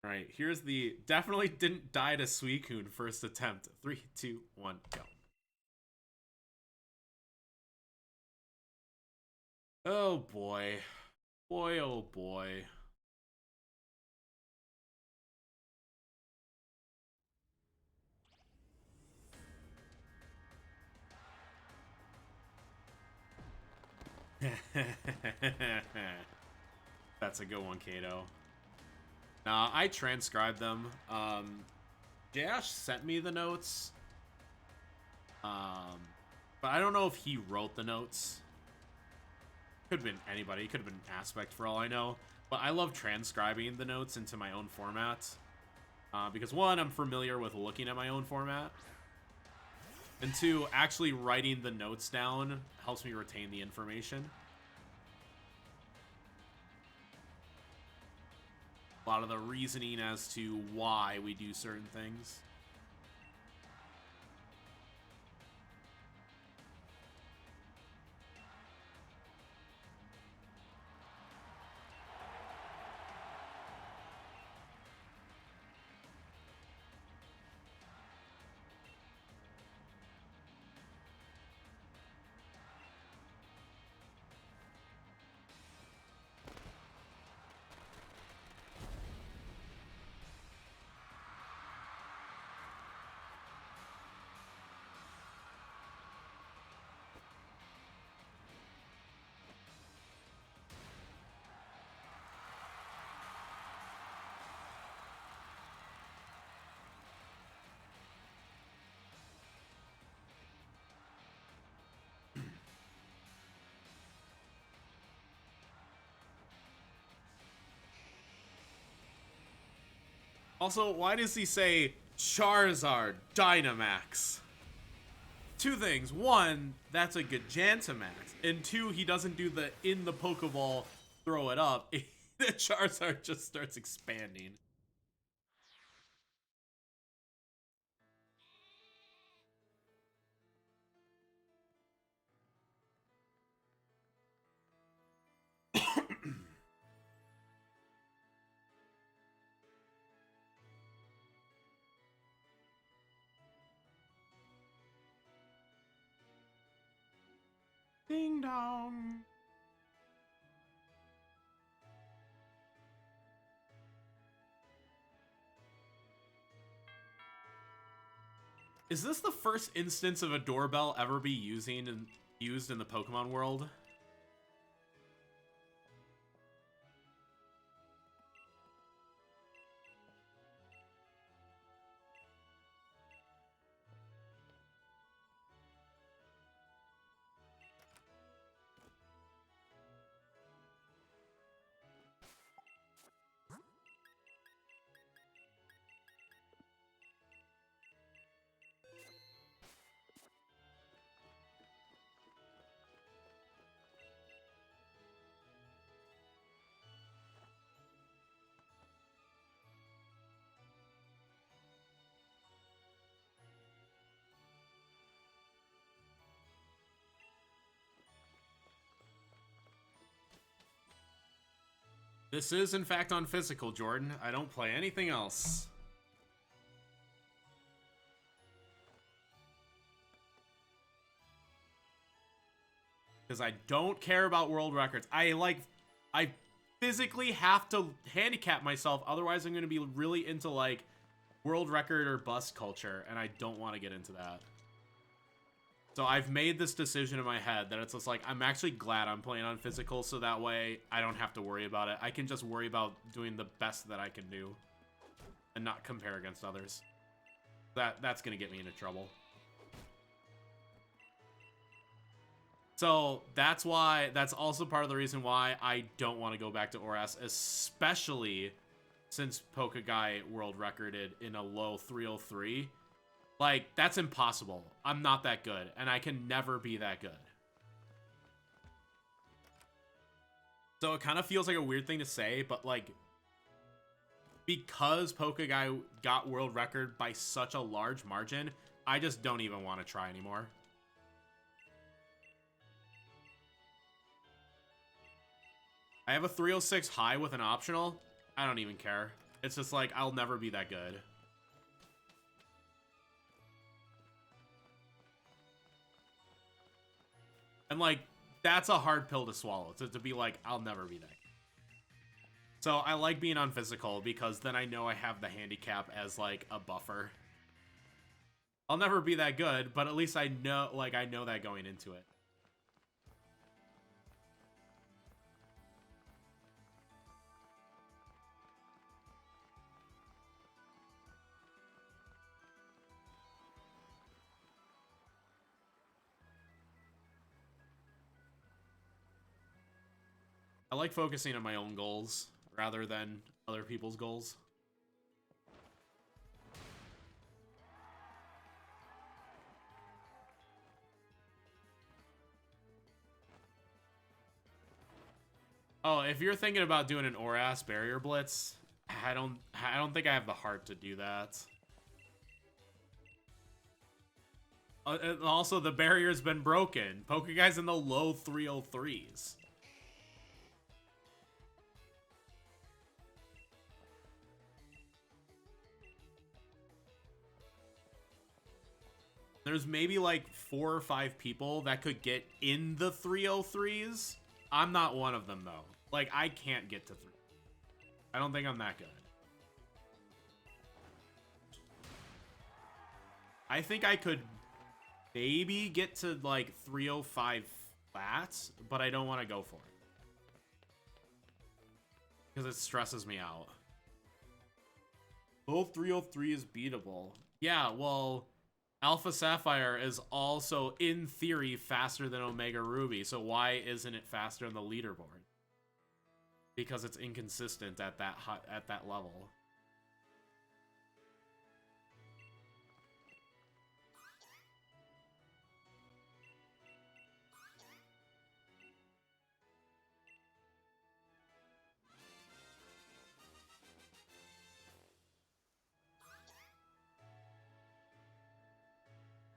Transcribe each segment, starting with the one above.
All right, here's the definitely didn't die to Suicune first attempt. 3, 2, 1, go. Oh boy. Boy, oh boy. That's a good one, Kato. Nah, I transcribed them. Jash sent me the notes. Um, but I don't know if he wrote the notes. Could have been anybody. Could have been Aspect for all I know. But I love transcribing the notes into my own format. Because one, I'm familiar with looking at my own format. And two, actually writing the notes down helps me retain the information. A lot of the reasoning as to why we do certain things. Also, why does he say Charizard Dynamax? Two things. One, that's a Gigantamax. And two, he doesn't do the in the Pokeball throw it up. The Charizard just starts expanding. Ding dong. Is this the first instance of a doorbell ever be used in the Pokemon world? This is, in fact, on physical, Jordan. I don't play anything else. Because I don't care about world records. I physically have to handicap myself, otherwise I'm going to be really into, like, world record or bust culture, and I don't want to get into that. So I've made this decision in my head that it's just like, I'm actually glad I'm playing on physical, so that way I don't have to worry about it. I can just worry about doing the best that I can do and not compare against others. That's going to get me into trouble. So that's also part of the reason why I don't want to go back to ORAS, especially since Pokeguy world recorded in a low 303. Like, that's impossible. I'm not that good, and I can never be that good. So it kind of feels like a weird thing to say, but, like, because Pokeguy got world record by such a large margin, I just don't even want to try anymore. I have a 306 high with an optional. I don't even care. It's just like, I'll never be that good. And like, that's a hard pill to swallow, to be like, I'll never be that good. So I like being on physical because then I know I have the handicap as like a buffer. I'll never be that good, but at least I know, like, I know that going into it. I like focusing on my own goals rather than other people's goals. Oh, if you're thinking about doing an Oras barrier blitz, I don't think I have the heart to do that. And also, the barrier's been broken. Pokeguy's in the low 303s. There's maybe like 4 or 5 people that could get in the 303s. I'm not one of them, though. Like, I can't get to 3. I don't think I'm that good. I think I could maybe get to, like, 305 flats, but I don't want to go for it. Because it stresses me out. Low 303 is beatable. Yeah, well, Alpha Sapphire is also, in theory, faster than Omega Ruby, so why isn't it faster on the leaderboard? Because it's inconsistent at that level.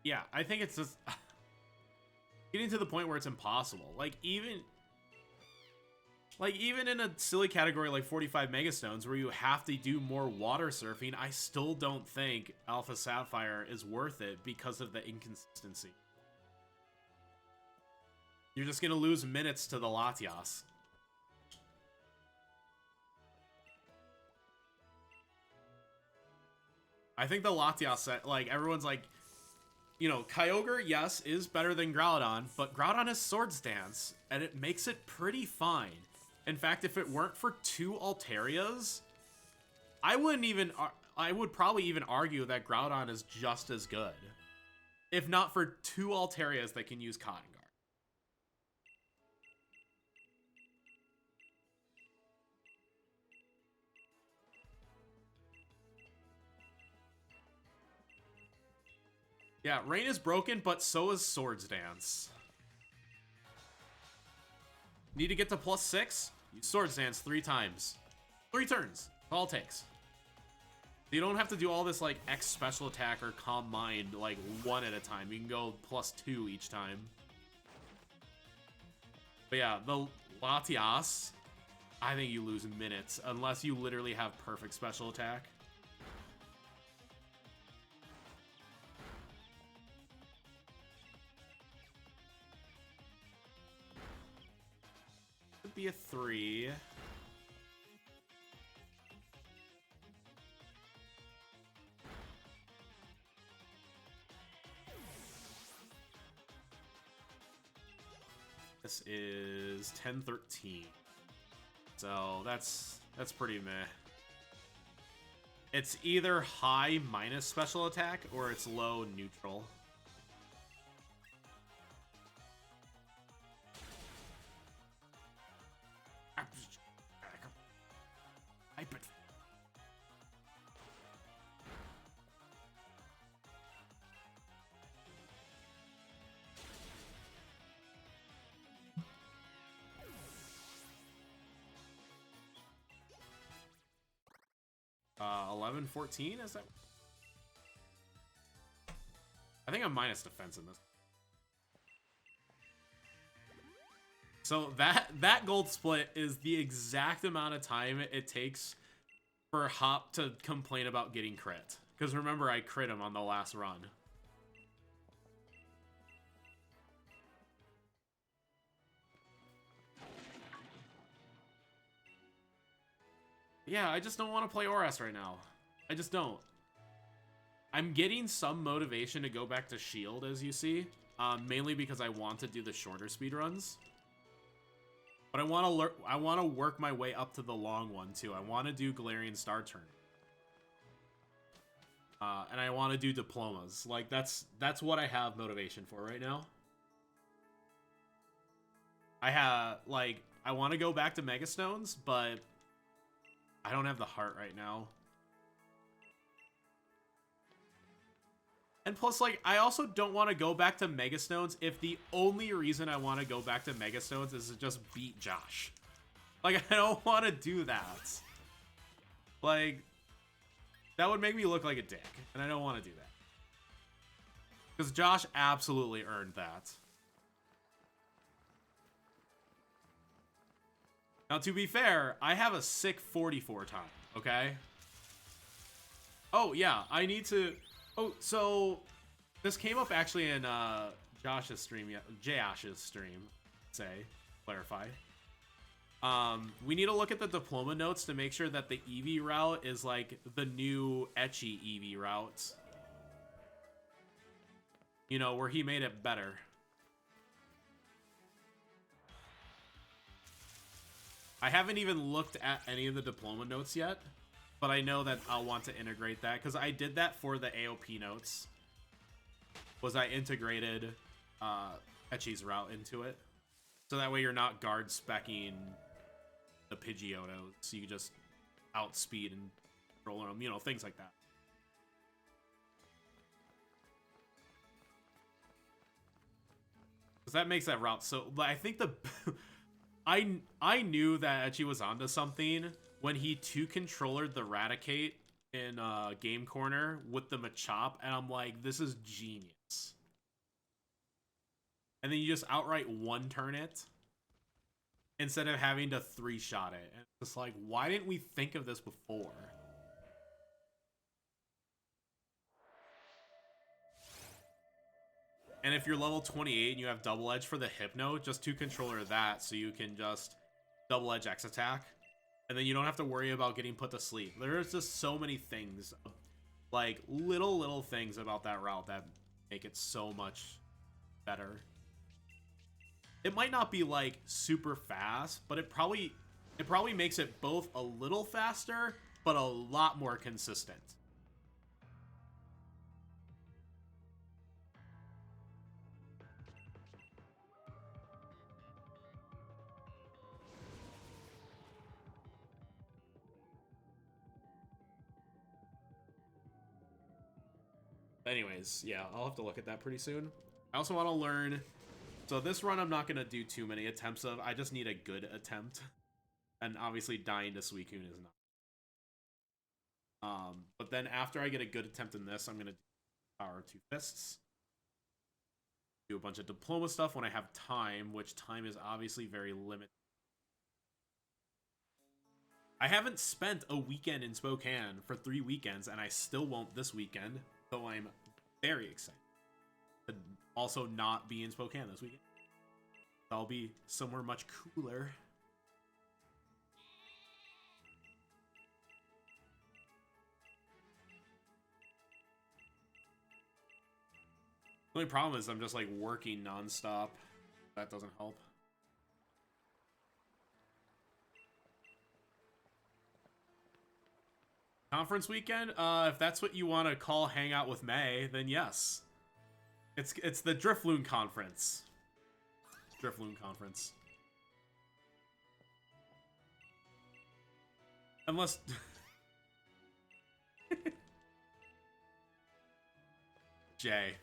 Yeah, I think it's just getting to the point where it's impossible. Like even in a silly category like 45 Megastones where you have to do more water surfing, I still don't think Alpha Sapphire is worth it because of the inconsistency. You're just gonna lose minutes to the Latias. I think the Latias set, like, everyone's like, you know, Kyogre, yes, is better than Groudon, but Groudon has Swords Dance, and it makes it pretty fine. In fact, if it weren't for 2 Alterias, I would probably even argue that Groudon is just as good. If not for 2 Alterias that can use Cotton Guard. Yeah, Rain is broken, but so is Swords Dance. Need to get to +6? Use Swords Dance 3 times. 3 turns. That's all it takes. You don't have to do all this, like, X special attack or Calm Mind, like, 1 at a time. You can go +2 each time. But yeah, the Latias, I think you lose minutes, unless you literally have perfect special attack. Could be a 3. This is 10-13. So that's pretty meh. It's either high minus special attack or it's low neutral. I bet. Uh, 11-14, is that? I think I'm minus defense in this. So that gold split is the exact amount of time it takes for Hop to complain about getting crit. Because remember, I crit him on the last run. Yeah, I just don't want to play Oras right now. I just don't. I'm getting some motivation to go back to Shield, as you see. Mainly because I want to do the shorter speedruns. But I want to work my way up to the long one, too. I want to do Galarian Star Turn. And I want to do diplomas. Like, that's what I have motivation for right now. I want to go back to Mega Stones, but I don't have the heart right now. And plus, like, I also don't want to go back to Mega Stones if the only reason I want to go back to Mega Stones is to just beat Josh. Like, I don't want to do that. Like, that would make me look like a dick, and I don't want to do that. Because Josh absolutely earned that. Now, to be fair, I have a sick 44 time, okay? Oh, yeah, I need to... Oh, so this came up actually in Josh's stream, Josh's stream, clarify. We need to look at the diploma notes to make sure that the Eevee route is like the new ecchi Eevee route. You know, where he made it better. I haven't even looked at any of the diploma notes yet. But I know that I'll want to integrate that, because I did that for the AOP notes. Was I integrated Ecchi's route into it. So that way you're not guard speccing the Pidgeotto, so you just outspeed and roll them, you know, things like that. Because that makes that route so... But I think the... I knew that Ecchi was onto something when he 2-controllered the Raticate in Game Corner with the Machop, and I'm like, this is genius. And then you just outright 1-turn it instead of having to 3-shot it. And it's just like, why didn't we think of this before? And if you're level 28 and you have Double Edge for the Hypno, just 2-controller that so you can just Double Edge X attack. And then you don't have to worry about getting put to sleep. There's just so many things, like little things about that route that make it so much better. It might not be like super fast, but it probably makes it both a little faster, but a lot more consistent. Anyways, yeah, I'll have to look at that pretty soon. I also want to learn... So this run I'm not going to do too many attempts of. I just need a good attempt. And obviously dying to Suicune is not. But then after I get a good attempt in this, I'm going to do Power 2 Fists. Do a bunch of Diploma stuff when I have time, which time is obviously very limited. I haven't spent a weekend in Spokane for 3 weekends, and I still won't this weekend. So I'm very excited to also not be in Spokane this weekend. I'll be somewhere much cooler. The only problem is I'm just like working nonstop. That doesn't help. Conference weekend? If that's what you want to call Hang Out with May, then yes. It's the Drifloon Conference. Drifloon Conference. Unless... Jay.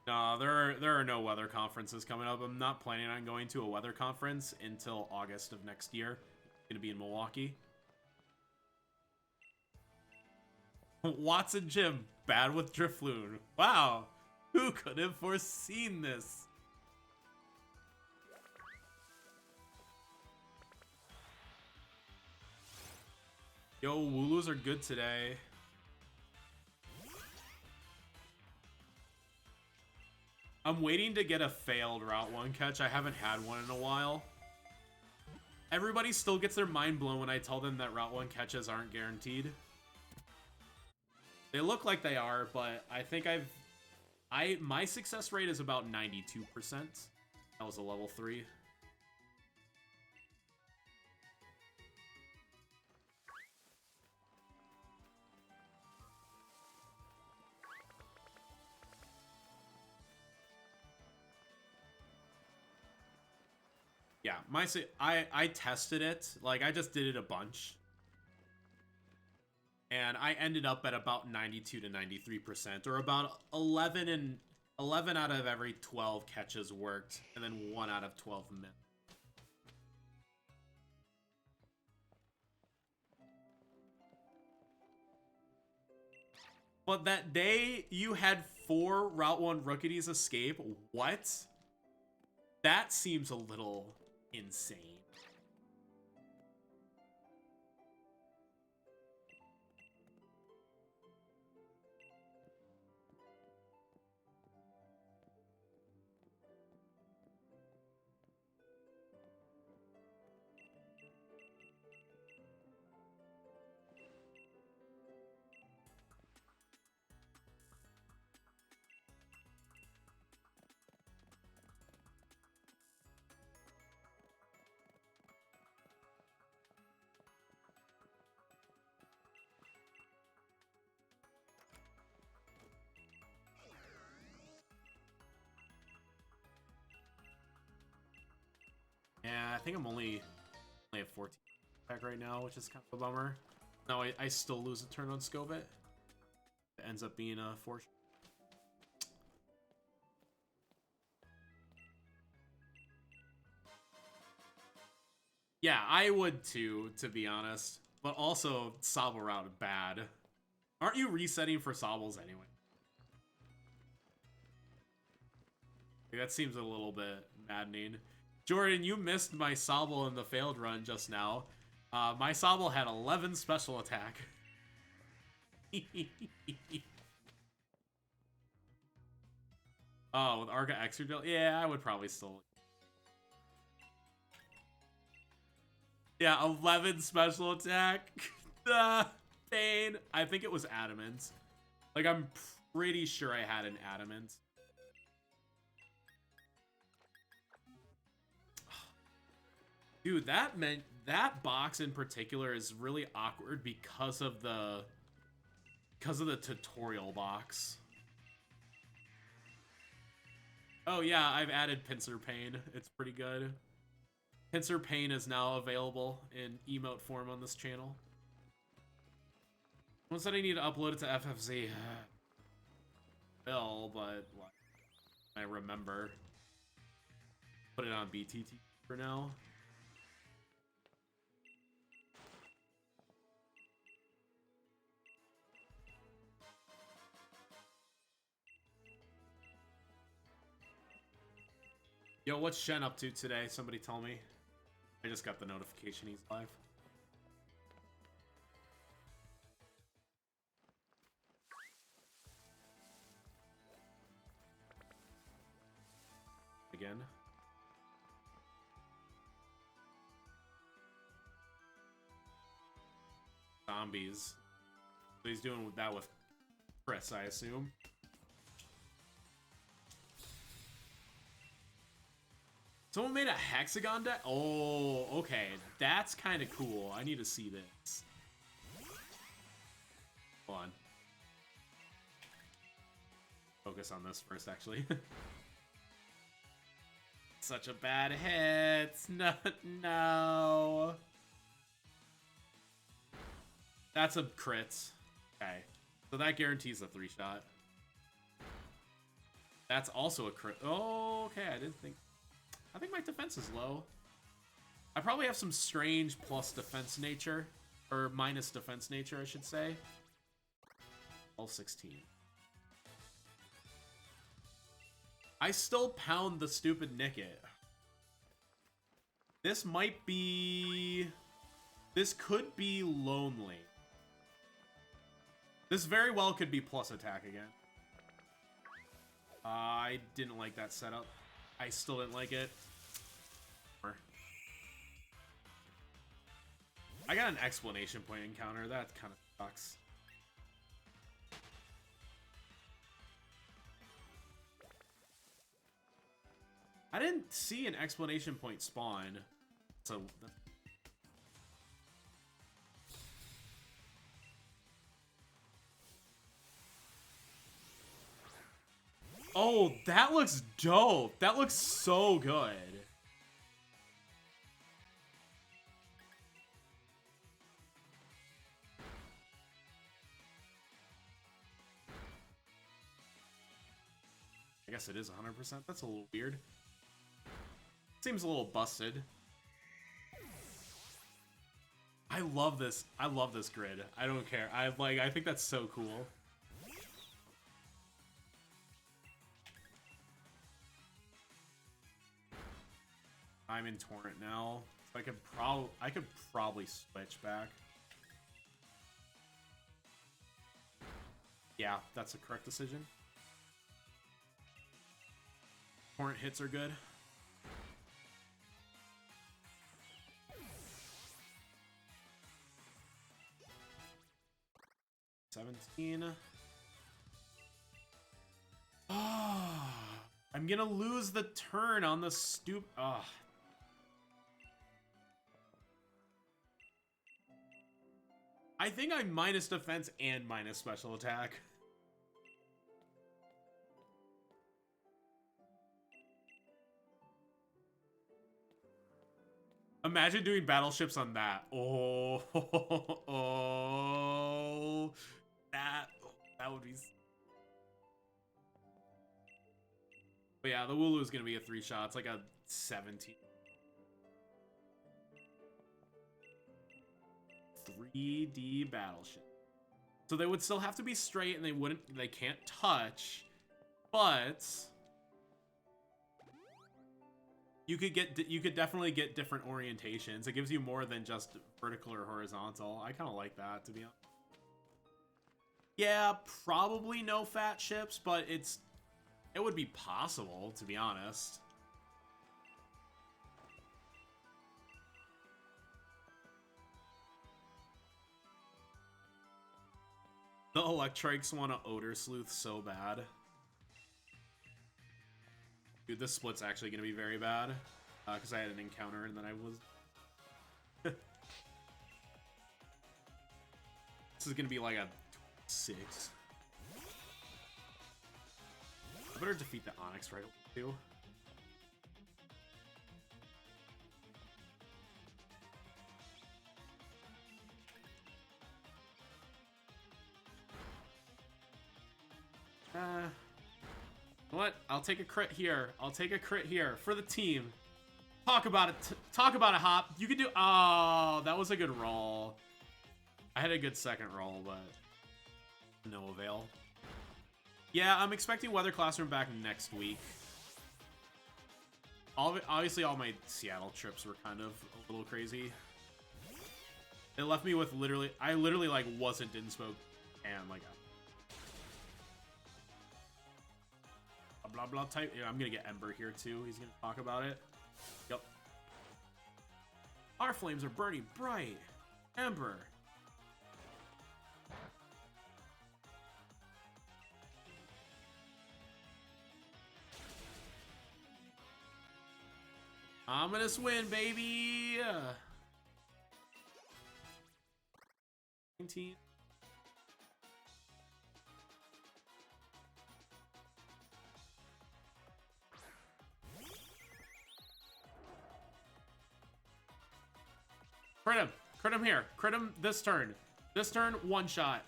No, there are no weather conferences coming up. I'm not planning on going to a weather conference until August of next year. It's going to be in Milwaukee. Watson Gym, bad with Drifloon. Wow, who could have foreseen this? Yo, Wooloos are good today. I'm waiting to get a failed Route 1 catch. I haven't had one in a while. Everybody still gets their mind blown when I tell them that Route 1 catches aren't guaranteed. They look like they are, but I think my success rate is about 92%. That was a level 3. Yeah, I tested it. Like, I just did it a bunch. And I ended up at about 92 to 93%, or about 11 out of every 12 catches worked, and then 1 out of 12 missed. But that day, you had 4 Route 1 Rookies escape? What? That seems a little insane. Yeah, I think I'm only at 14 attack right now, which is kind of a bummer. No, I still lose a turn on Scovit. It ends up being a fortune. Yeah, I would too, to be honest. But also, Sobble route bad. Aren't you resetting for Sobbles anyway? That seems a little bit maddening. Jordan, you missed my Sobble in the failed run just now. My Sobble had 11 special attack. Oh, with Arca Extra? Yeah, I would probably still... Yeah, 11 special attack. Pain. I think it was Adamant. Like, I'm pretty sure I had an Adamant. Dude, that box in particular is really awkward because of the tutorial box. Oh yeah, I've added Pincer Pain. It's pretty good. Pincer Pain is now available in emote form on this channel. Someone said I need to upload it to FFZ. Will, but what? I remember. Put it on BTT for now. Yo, what's Shen up to today? Somebody tell me. I just got the notification he's live. Again. Zombies. So he's doing that with Chris, I assume. Someone made a hexagon deck? Oh, okay. That's kind of cool. I need to see this. Hold on. Focus on this first, actually. Such a bad hit. No, no. That's a crit. Okay. So that guarantees a 3-shot. That's also a crit. Oh, okay. I think my defense is low. I probably have some strange plus defense nature. Or minus defense nature, I should say. All 16. I still pound the stupid Nickit. This might be... This could be lonely. This very well could be plus attack again. I didn't like that setup. I still didn't like it. I got an explanation point encounter. That kind of sucks. I didn't see an explanation point spawn. So... Oh, that looks dope. That looks so good. I guess it is 100%. That's a little weird. Seems a little busted. I love this. I love this grid. I don't care. I think that's so cool. I'm in Torrent now, so I could probably switch back. Yeah, that's a correct decision. Torrent hits are good. $17. Oh, I'm gonna lose the turn on the stoop. Oh. I think I'm minus defense and minus special attack. Imagine doing battleships on that. Oh, oh, that would be. But yeah, the Wooloo is gonna be a 3-shot. It's like a 17. 3D battleship. So they would still have to be straight, and they can't touch, but you could definitely get different orientations. It gives you more than just vertical or horizontal. I kind of like that, to be honest. Yeah, probably no fat ships, but it would be possible, to be honest. The Electrics want to Odor Sleuth so bad. Dude, this split's actually going to be very bad. Because I had an encounter and then I was... This is going to be like a 6. I better defeat the Onyx right away, too. What? I'll take a crit here. I'll take a crit here for the team. Talk about it. Talk about it, Hop. You can do... Oh, that was a good roll. I had a good second roll, but no avail. Yeah, I'm expecting Weather Classroom back next week. Obviously, all my Seattle trips were kind of a little crazy. It left me with literally... I literally, like, wasn't in smoke and, like... Blah blah type. Yeah, I'm gonna get Ember here too. He's gonna talk about it. Yep. Our flames are burning bright. Ember. I'm gonna win, baby. 19. Crit him. Crit him here. Crit him this turn. This turn, 1-shot.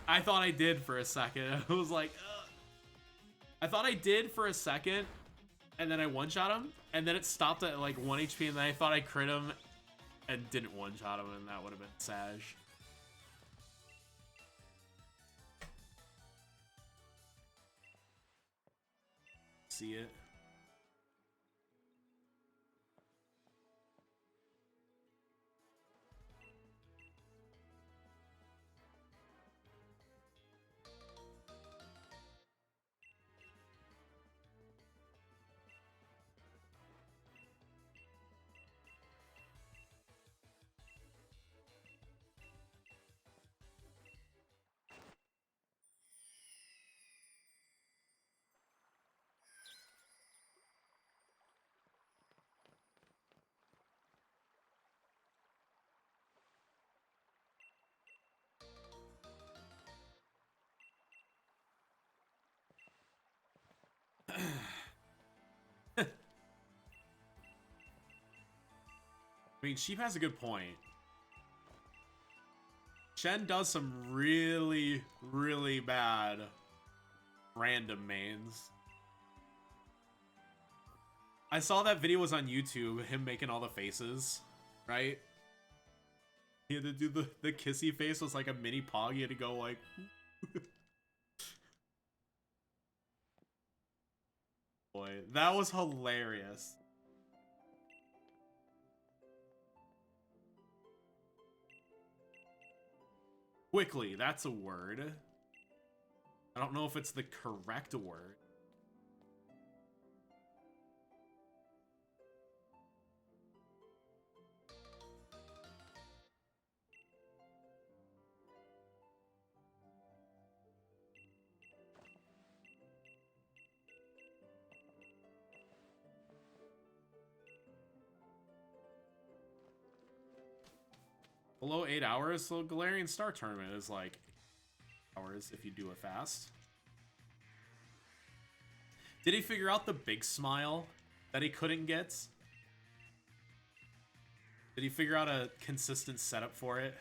I thought I did for a second. I was like, ugh. I thought I did for a second, and then I 1-shot him, and then it stopped at like 1 HP, and then I thought I crit him and didn't 1-shot him, and that would have been Sag. See it. I mean, Sheep has a good point. Shen does some really, really bad random mains. I saw that video was on YouTube, him making all the faces, right? He had to do the kissy face, was like a mini pog, he had to go like... Boy, that was hilarious. Quickly, that's a word. I don't know if it's the correct word. Below 8 hours, so Galarian Star Tournament is like 8 hours if you do it fast. Did he figure out the big smile that he couldn't get? Did he figure out a consistent setup for it?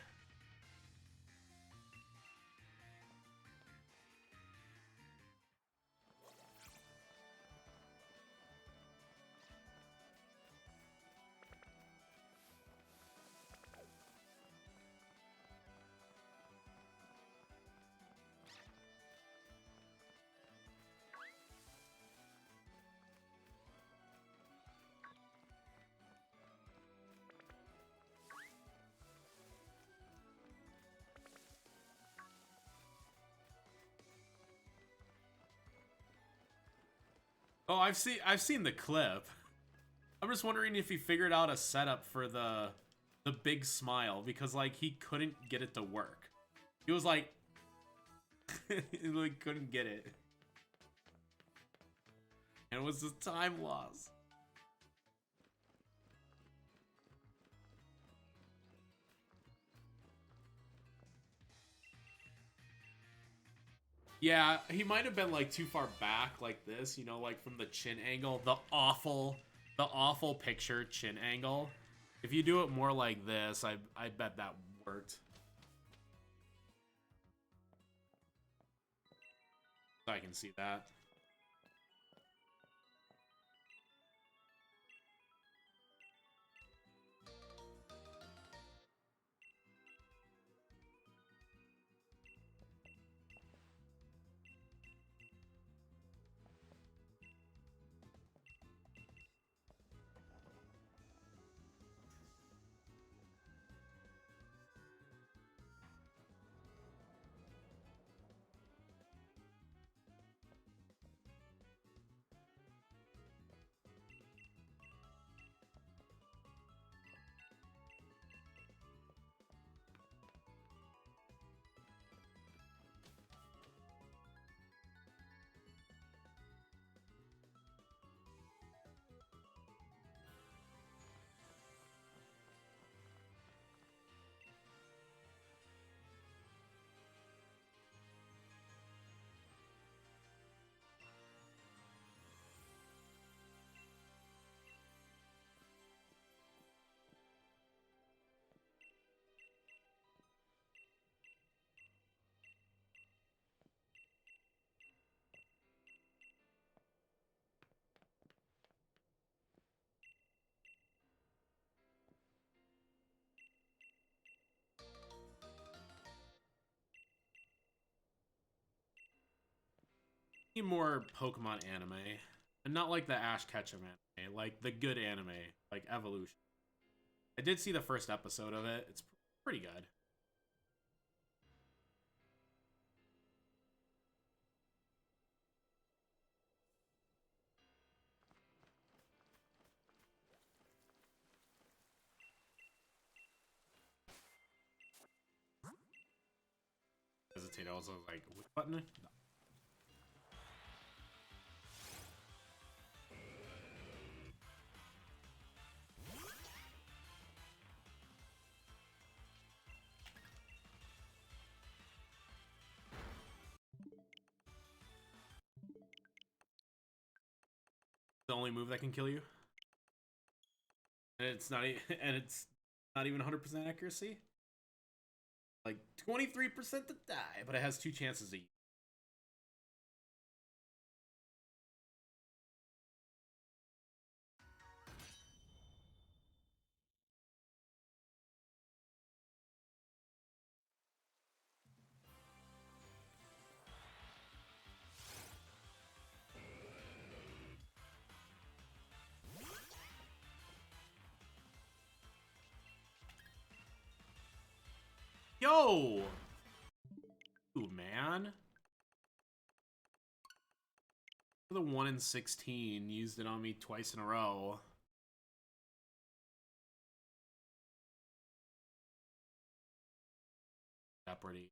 Oh, I've seen the clip. I'm just wondering if he figured out a setup for the big smile, because like he couldn't get it to work. He was like he like couldn't get it. And it was just time loss. Yeah, he might have been like too far back like this, you know, like from the chin angle, the awful picture chin angle. If you do it more like this, I bet that worked. I can see that. Need more Pokemon anime, and not like the Ash Ketchum anime, like the good anime, like Evolution. I did see the first episode of it. It's pretty good. Hesitate. I was like, which button? No. the only move that can kill you. And it's not and it's not even 100% accuracy. Like 23% to die, but it has 2 chances to use. Yo! Ooh, man. For the 1 in 16, used it on me twice in a row. Pretty.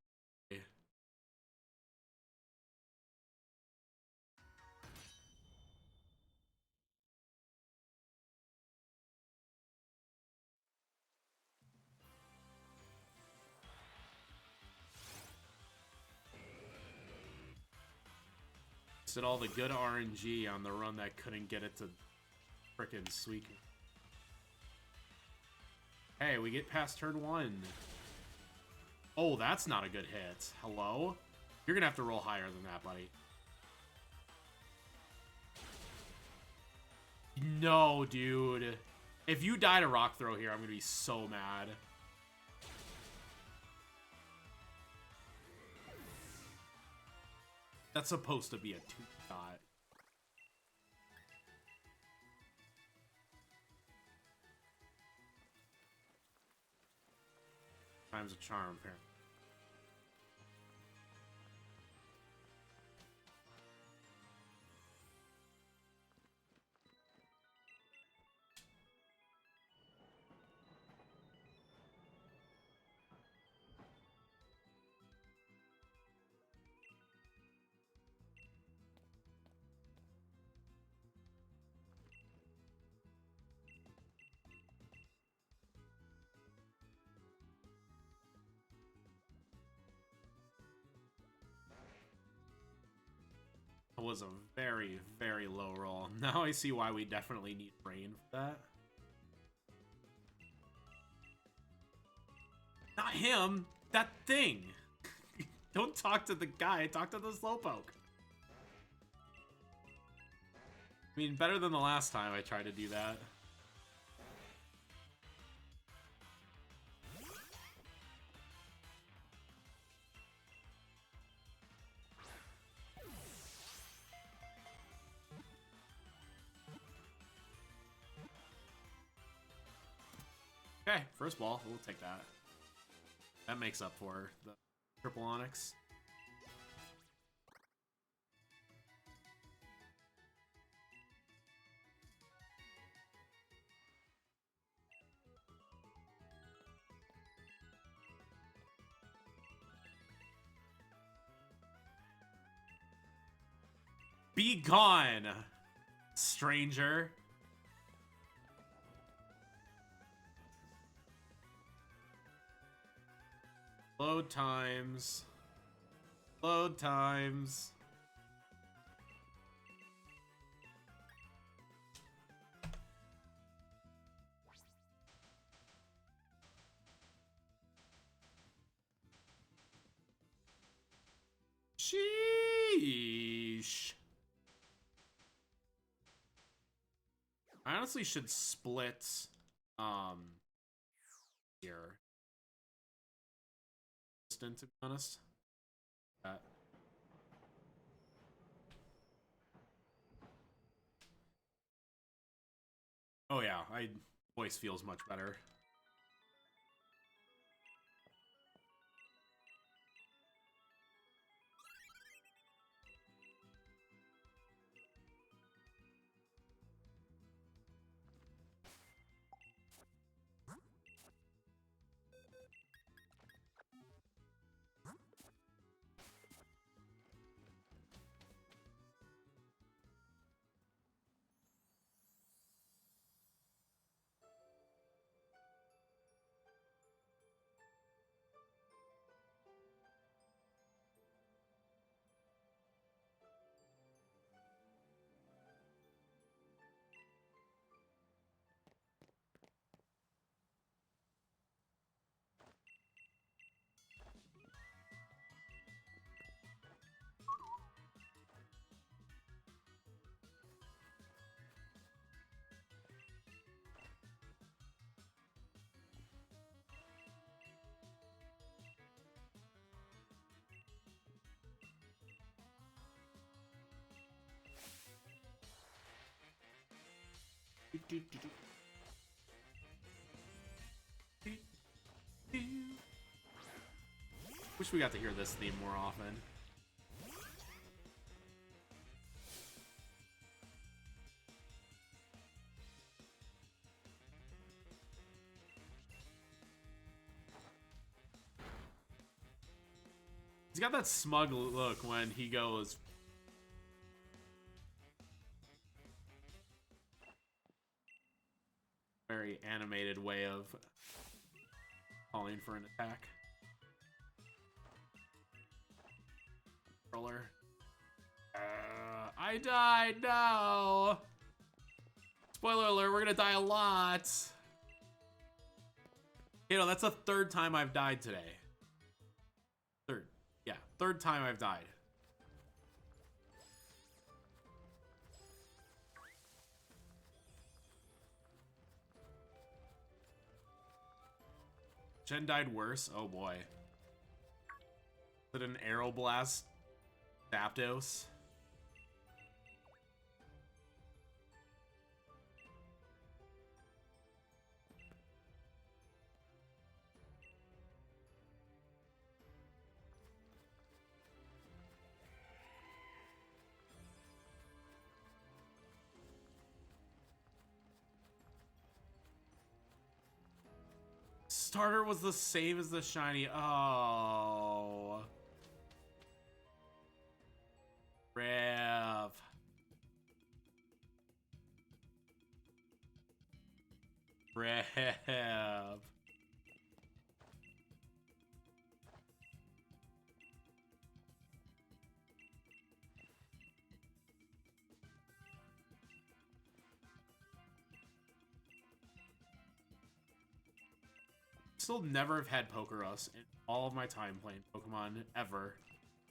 Did all the good RNG on the run that couldn't get it to frickin' Suicune. Hey, we get past turn 1. Oh, that's not a good hit. Hello? You're gonna have to roll higher than that, buddy. No, dude. If you die to Rock Throw here, I'm gonna be so mad. That's supposed to be a 2-shot. Times a charm, apparently. Was a very, very low roll. Now I see why we definitely need rain for that. Not him! That thing! Don't talk to the guy, talk to the Slowpoke. I mean, better than the last time I tried to do that. Okay, first ball. We'll take that. That makes up for the triple Onyx. Be gone, stranger. Load times. Load times. Sheesh. I honestly should split here. To be honest. Oh yeah, voice feels much better. Wish we got to hear this theme more often. He's got that smug look when he goes. Very animated way of calling for an attack. Roller. I died, no! Spoiler alert, we're gonna die a lot. You know, that's the third time I've died today. Third. Yeah, third time I've died. Jen died worse? Oh boy. Is it an Aeroblast Zapdos? Starter was the same as the shiny. Oh. Rev. Rev. Still never have had Pokerus in all of my time playing Pokemon ever.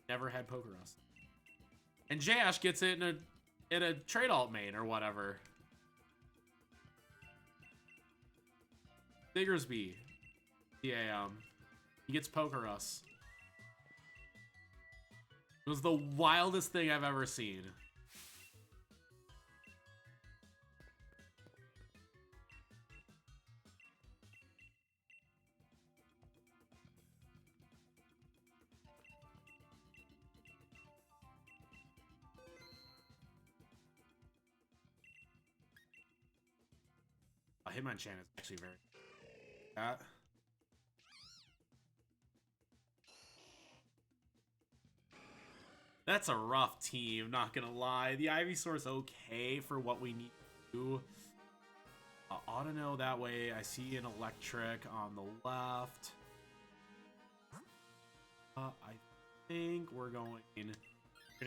Never had Pokerus. And Jash gets it in a trade alt main or whatever. Diggersby. Yeah, he gets Pokerus. It was the wildest thing I've ever seen. Hitmonchan is actually very that. That's a rough team, not gonna lie. The Ivysaur's okay for what we need to do. Audino that way. I see an electric on the left. I think we're gonna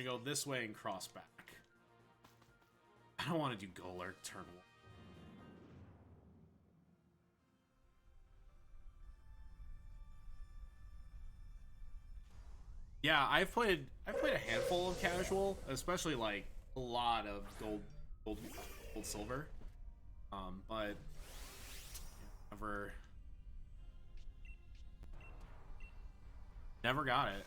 go this way and cross back. I don't want to do Golurk turn 1. Yeah, I've played a handful of casual, especially like a lot of gold, silver. But never got it.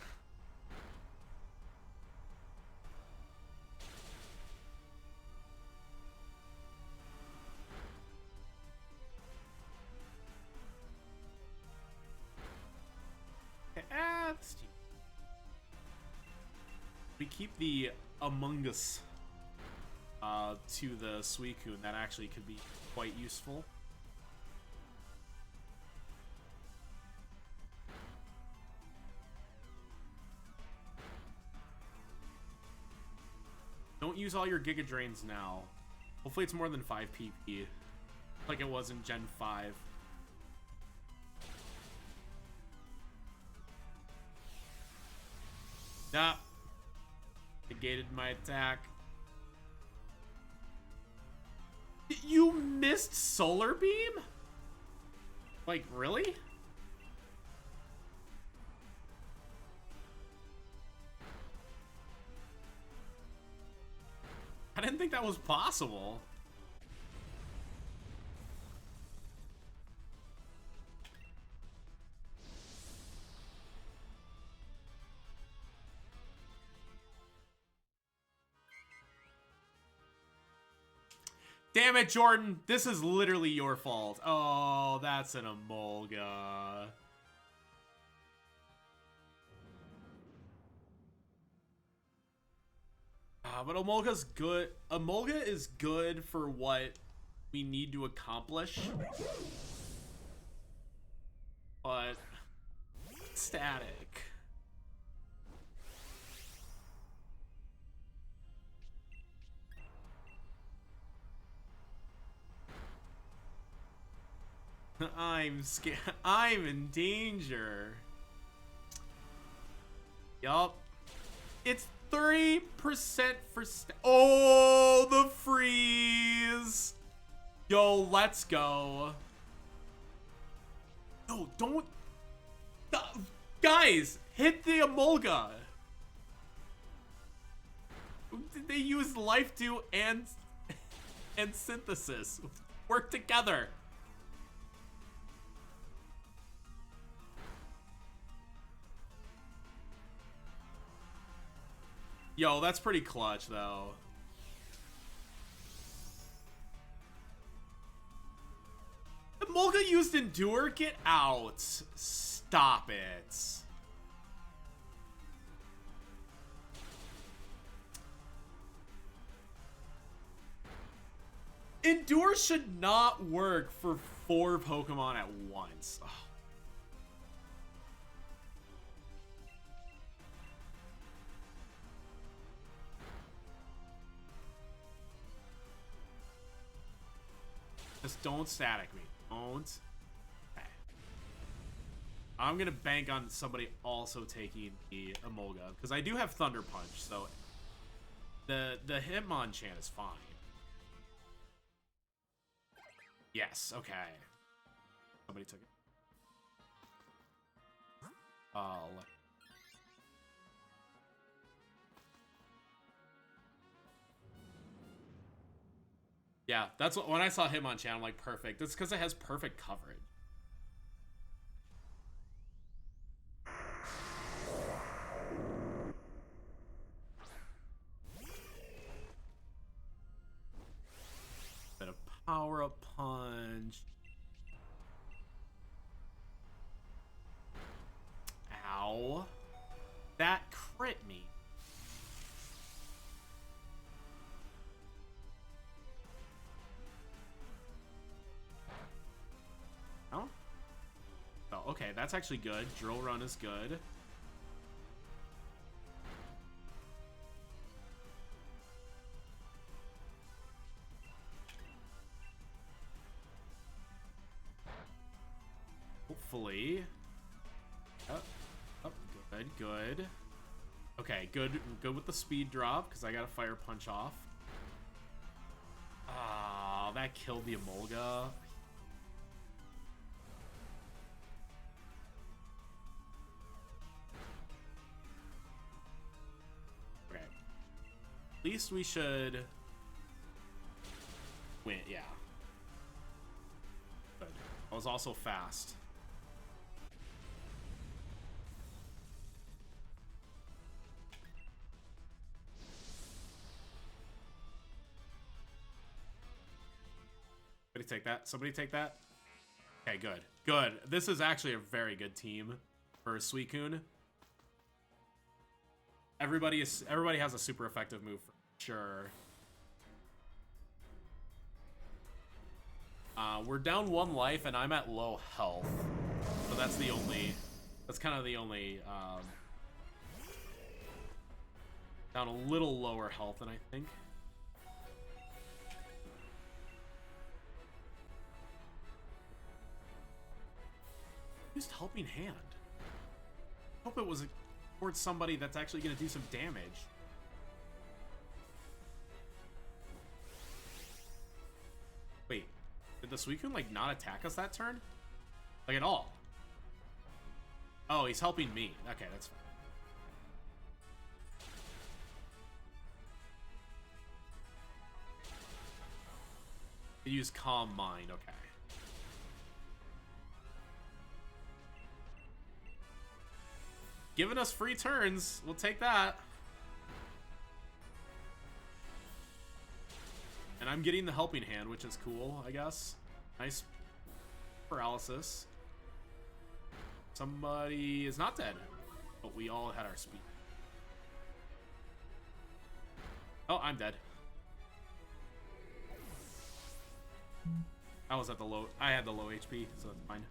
We keep the Among Us to the Suicune. That actually could be quite useful. Don't use all your Giga Drains now. Hopefully it's more than 5 PP, like it was in Gen 5. Nah. Negated my attack. You missed Solar Beam? Like, really? I didn't think that was possible. Damn it, Jordan. This is literally your fault. Oh, that's an Emolga. But Emolga's good. Emolga is good for what we need to accomplish. But static. I'm scared. I'm in danger. Yup. It's 3% for oh, the freeze. Yo, let's go. No, don't. Guys, hit the Emolga. They use Life Dew and Synthesis. Work together. Yo, that's pretty clutch, though. Emolga used Endure? Get out. Stop it. Endure should not work for 4 Pokemon at once. Ugh. Just don't static me. Don't. Okay. I'm gonna bank on somebody also taking the Emolga because I do have Thunder Punch, so the Hitmonchan is fine. Yes. Okay. Somebody took it. Yeah, that's what, when I saw Hitmonchan, I'm like, perfect. That's because it has perfect coverage. Bit of power-up punch. Ow. That crit me. Oh, okay, that's actually good. Drill Run is good. Hopefully. Oh, good. Okay, good with the speed drop, because I got a Fire Punch off. Ah, that killed the Emolga. Okay. At least we should win, yeah. But I was also fast. Somebody take that. Somebody take that. Okay, good. Good. This is actually a very good team for Suicune. Everybody has a super effective move for sure. We're down 1 life and I'm at low health. So that's kind of the only down a little lower health than I think. Used Helping Hand. Hope it was towards somebody that's actually going to do some damage. Wait, did the Suicune like not attack us that turn? Like at all? Oh, he's helping me. Okay, that's fine. He used Calm Mind. Okay. Giving us free turns. We'll take that. And I'm getting the helping hand, which is cool, I guess. Nice paralysis. Somebody is not dead, but we all had our speed. Oh, I'm dead. I was at the low. I had the low HP, so that's fine.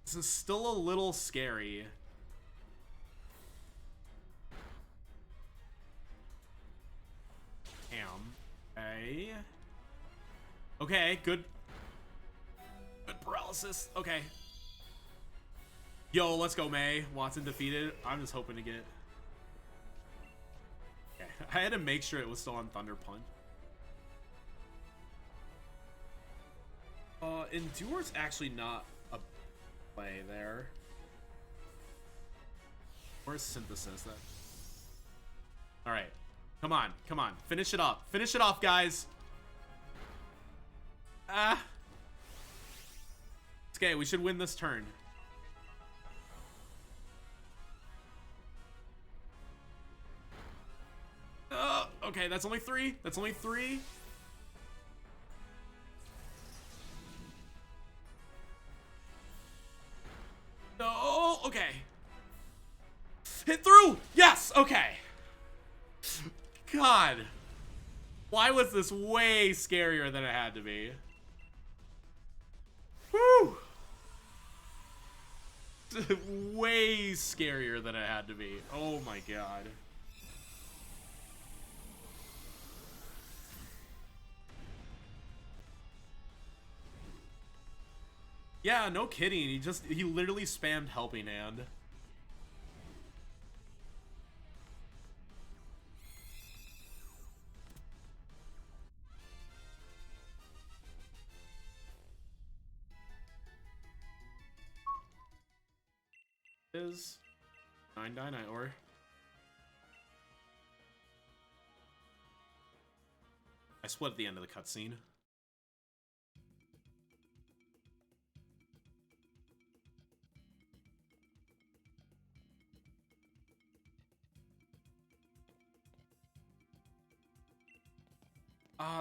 This is still a little scary. Damn. Okay. Okay, good. Good paralysis. Okay. Yo, let's go, May. Watson defeated. I'm just hoping to get... Okay. I had to make sure it was still on Thunder Punch. Endure's actually not a play there. Where's Synthesis then? Alright. Come on, come on. Finish it up. Finish it off, guys. Ah. It's okay, we should win this turn. Okay, that's only 3. That's only 3. No, okay. Hit through! Yes, okay. God. Why was this way scarier than it had to be? Woo! Way scarier than it had to be. Oh my god. Yeah, no kidding. He literally spammed helping hand. Is 999 or I split at the end of the cutscene.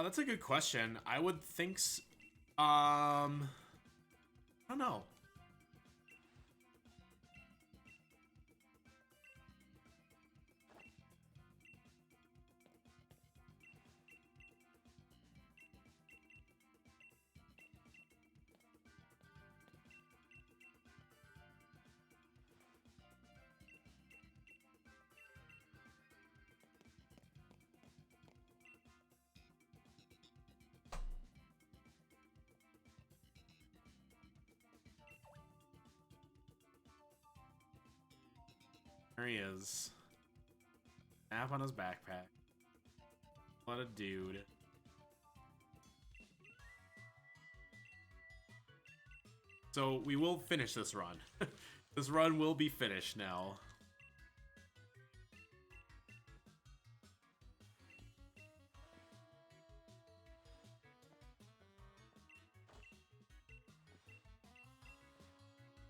That's a good question. I would think I don't know. There he is. Map on his backpack. What a dude. So we will finish this run. This run will be finished now.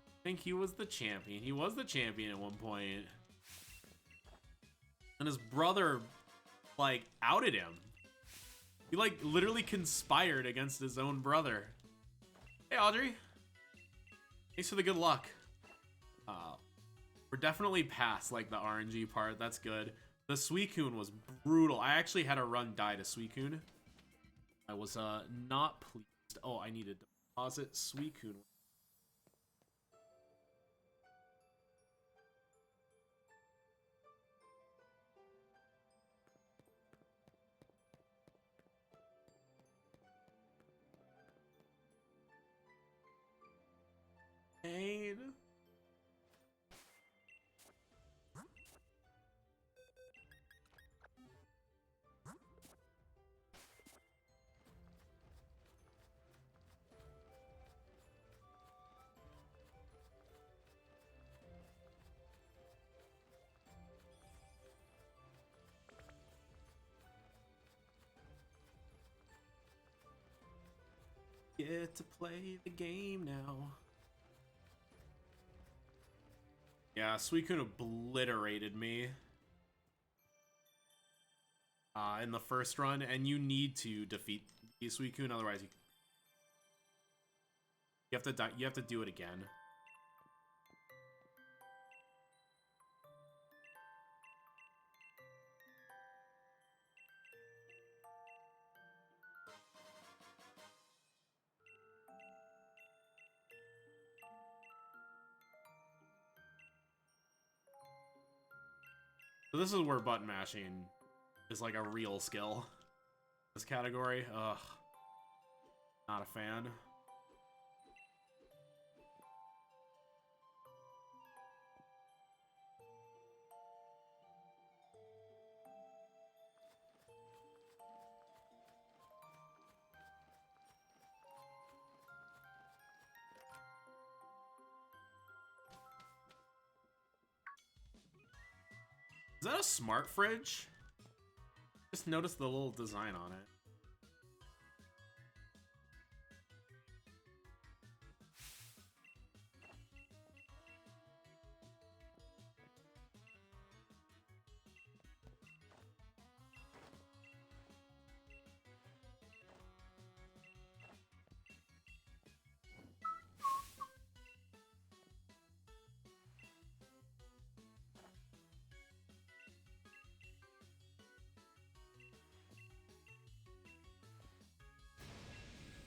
I think he was the champion. He was the champion at one point. And his brother, like, outed him. He, like, literally conspired against his own brother. Hey, Audrey. Thanks for the good luck. We're definitely past, like, the RNG part. That's good. The Suicune was brutal. I actually had a run die to Suicune. I was, not pleased. Oh, I needed to deposit Suicune. Pain. Get to play the game now. Yeah, Suicune obliterated me in the first run, and you need to defeat Suicune, otherwise you have to die. You have to do it again. So this is where button mashing is like a real skill. This category, ugh, not a fan. Is that a smart fridge? Just notice the little design on it.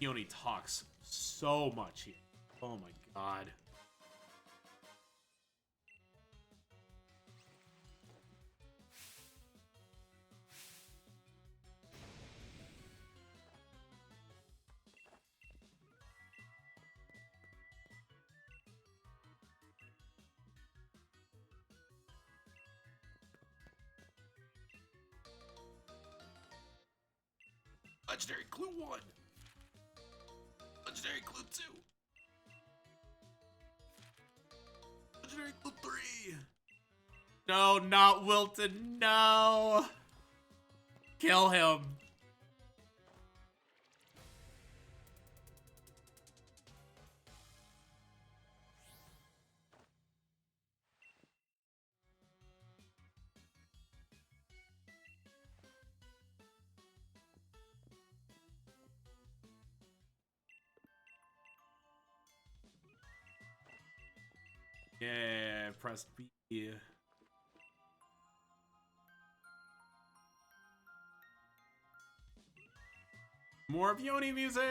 He only talks so much here. Oh my god. Legendary Clue 1. Legendary Clue 2. Legendary Clue 3. No, not Wilton. No. Kill him. Yeah, press B. More of Yoni music.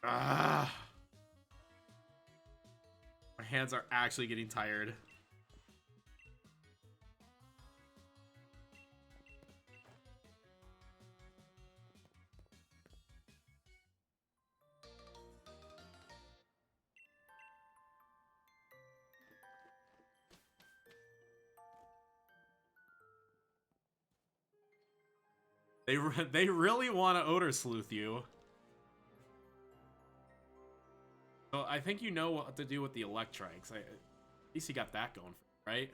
Ah. My hands are actually getting tired. They really want to odor sleuth you. So I think you know what to do with the Electrikes. At least you got that going, right?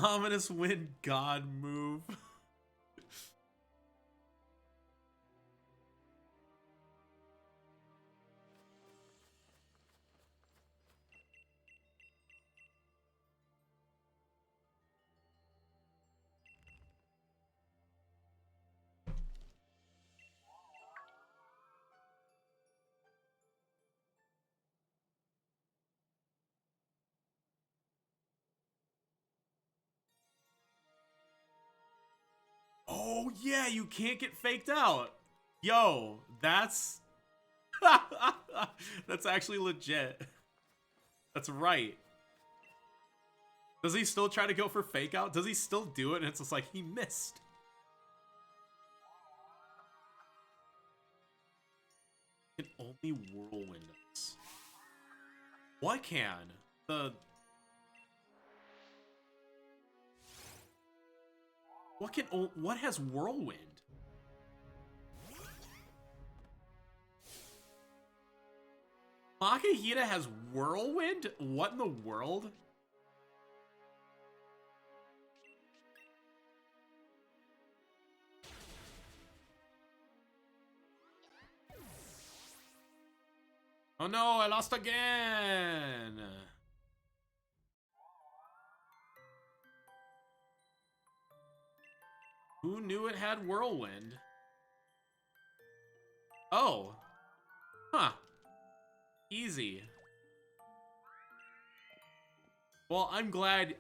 Ominous Wind God move. Oh yeah, you can't get faked out. Yo, that's that's actually legit. That's right. Does he still try to go for fake out? Does he still do it? And it's just like he missed. Can only whirlwind us. What can? What has whirlwind? Makahita has Whirlwind? What in the world? Oh no, I lost again! Who knew it had Whirlwind? Oh. Huh. Easy. Well, I'm glad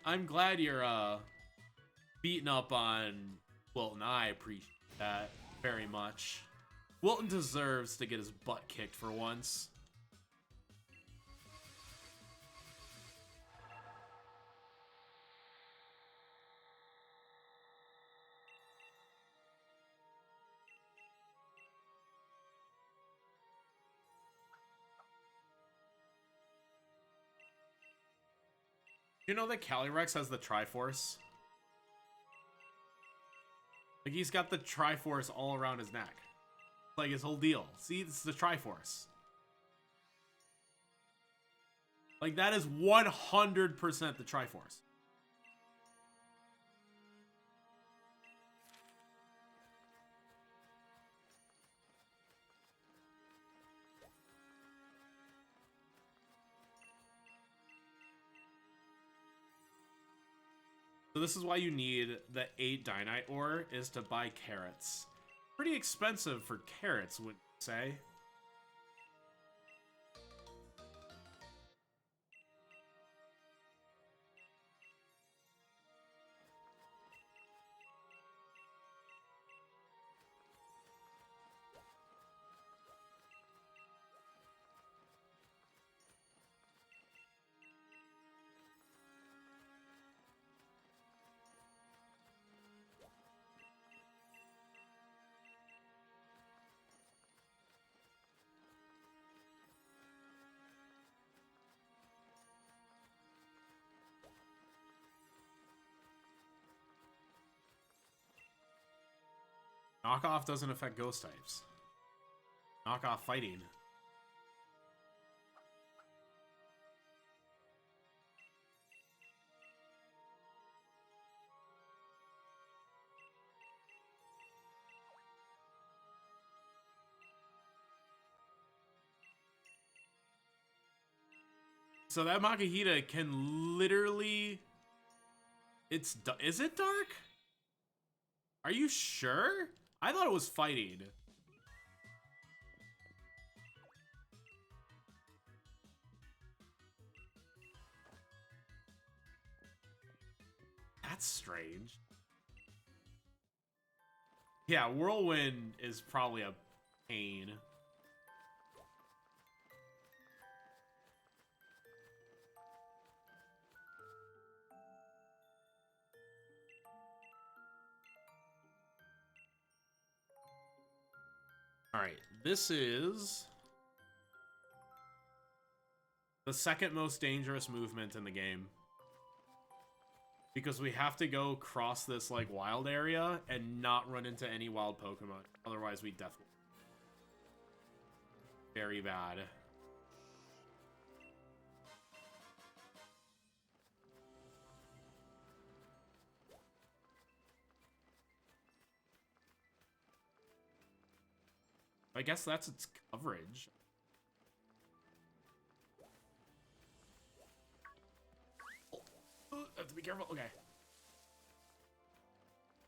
you're beating up on Wilton. I appreciate that very much. Wilton deserves to get his butt kicked for once. You know that Calyrex has the Triforce? Like, he's got the Triforce all around his neck. It's like his whole deal. See, this is the Triforce. Like, that is 100% the Triforce. So this is why you need the 8 Dynite ore, is to buy carrots. Pretty expensive for carrots, wouldn't you say? Knockoff doesn't affect ghost types. Knockoff fighting. So that Makahita can literally... Is it dark? Are you sure? I thought it was fighting. That's strange. Yeah, Whirlwind is probably a pain. Alright, this is the second most dangerous movement in the game. Because we have to go cross this, like, wild area and not run into any wild Pokemon. Otherwise, we definitely... Very bad. I guess that's its coverage. Oh, I have to be careful. Okay.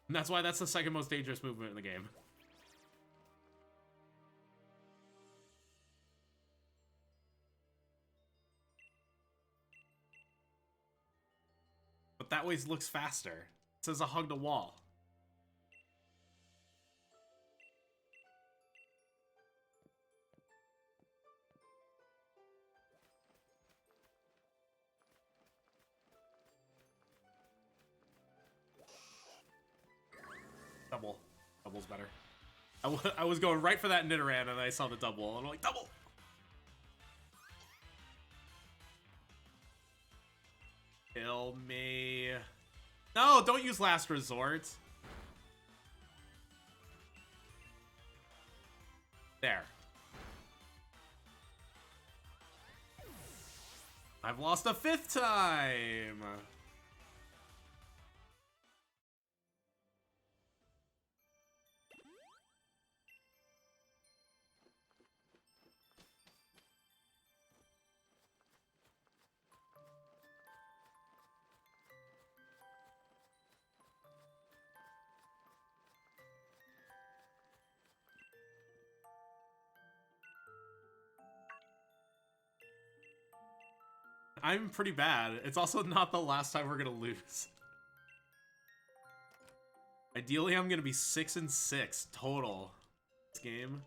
And that's why that's the second most dangerous movement in the game. But that way looks faster. It says a hug the wall. Double. Double's better. I was going right for that Nidoran and I saw the double. And I'm like, double! Kill me. No, don't use last resort. There. lost a 5th time! I'm pretty bad. It's also not the last time we're gonna lose. Ideally, I'm gonna be 6-6 total this game.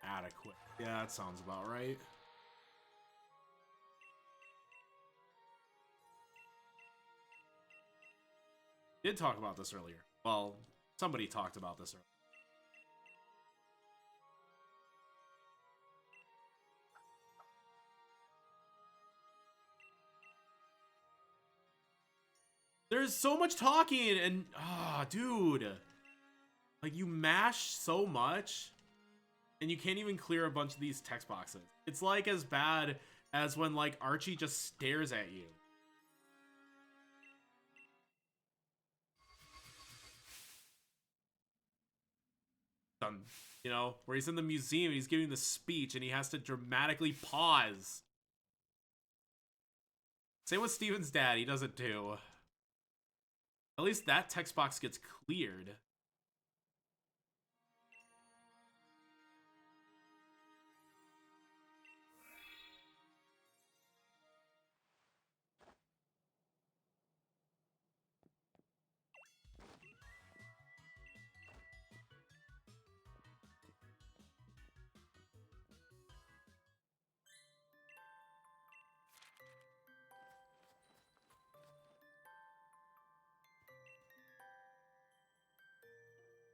Adequate. Yeah, that sounds about right. Did talk about this earlier. Well, somebody talked about this earlier. There's so much talking and dude. Like you mash so much and you can't even clear a bunch of these text boxes. It's like as bad as when like Archie just stares at you. You know, where he's in the museum and he's giving the speech and he has to dramatically pause. Same with Steven's dad, he does it too. At least that text box gets cleared.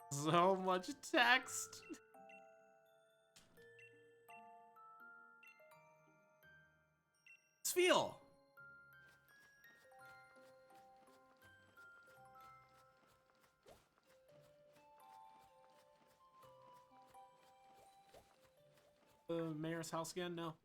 So much text. Feel. The mayor's house again? No.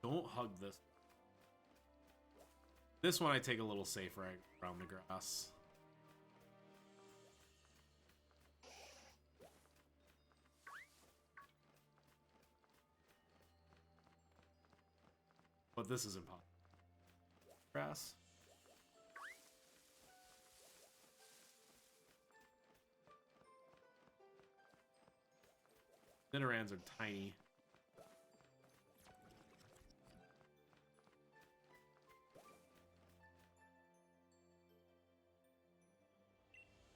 Don't hug this. This one I take a little safer around the grass. But this is impossible. Grass. Nidorands are tiny.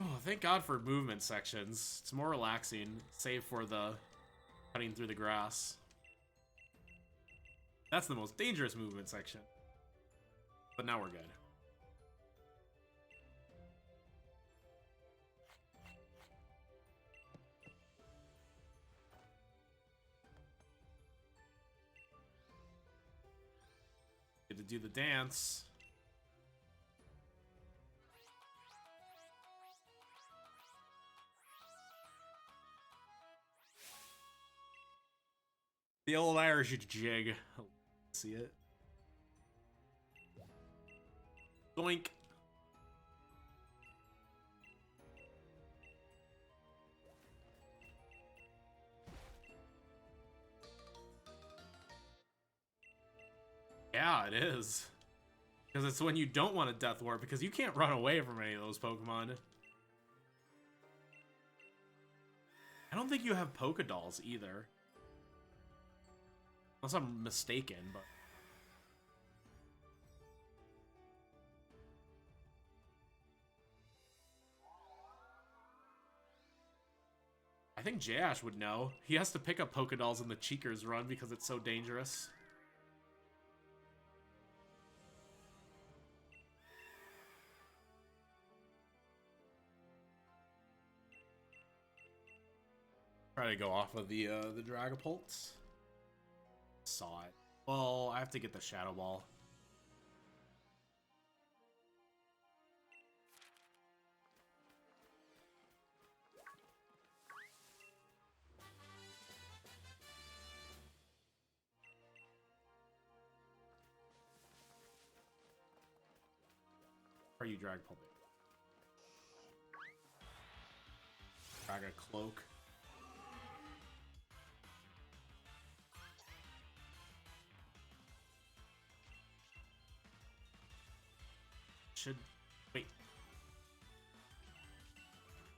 Oh, thank God for movement sections. It's more relaxing, save for the cutting through the grass. That's the most dangerous movement section. But now we're good. Get to do the dance. The old Irish jig. See it? Doink. Yeah, it is. Because it's when you don't want a Death Warp, because you can't run away from any of those Pokemon. I don't think you have Pokedolls either. Unless I'm mistaken, but... I think J-Ash would know. He has to pick up Pokedolls in the Cheekers run because it's so dangerous. Try to go off of the Dragapult. Saw it. Well, I have to get the Shadow Ball. Are you Dragapult? Drag a Cloak. Should wait.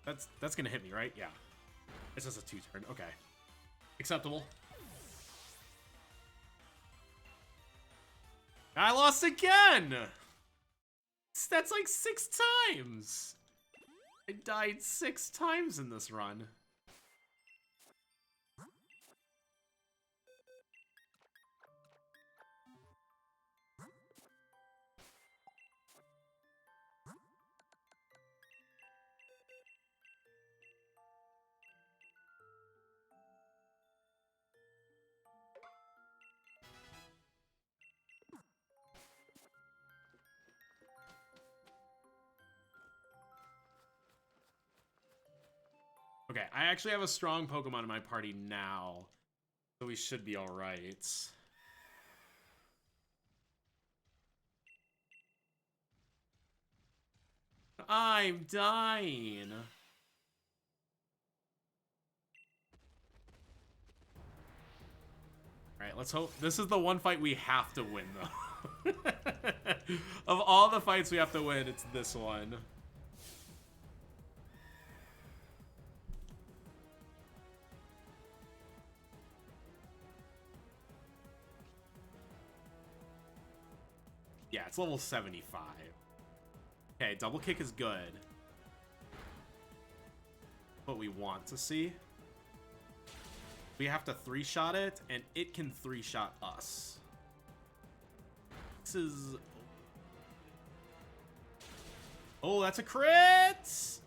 That's gonna hit me, right? Yeah. It's just a 2-turn. Okay. Acceptable. I lost again! That's like 6 times! I died 6 times in this run. Okay, I actually have a strong Pokemon in my party now, so we should be alright. I'm dying! Alright, let's hope. This is the one fight we have to win, though. Of all the fights we have to win, it's this one. Yeah, it's level 75. Okay, double kick is good. What we want to see. We have to 3-shot it, and it can 3-shot us. This is... Oh, that's a crit!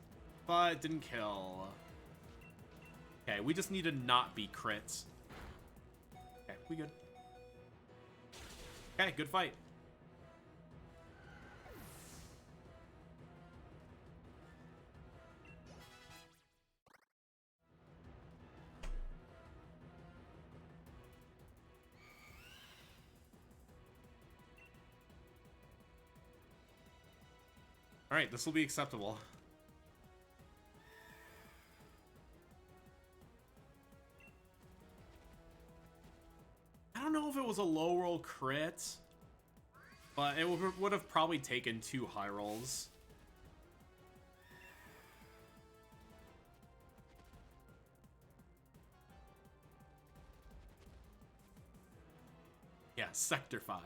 But it didn't kill. Okay, we just need to not be crits. Okay, we good. Okay, good fight. Alright, this will be acceptable. I don't know if it was a low roll crit, but it would have probably taken 2 high rolls. Yeah, Sector 5.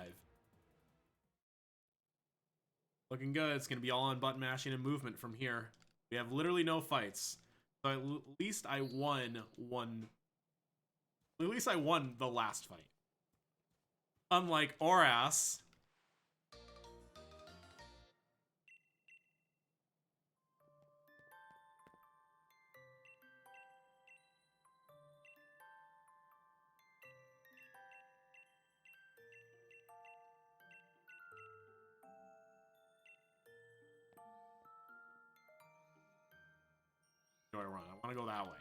Looking good. It's going to be all on button mashing and movement from here. We have literally no fights. So at least I won one. At least I won the last fight. Unlike Oras. Do I run? I want to go that way.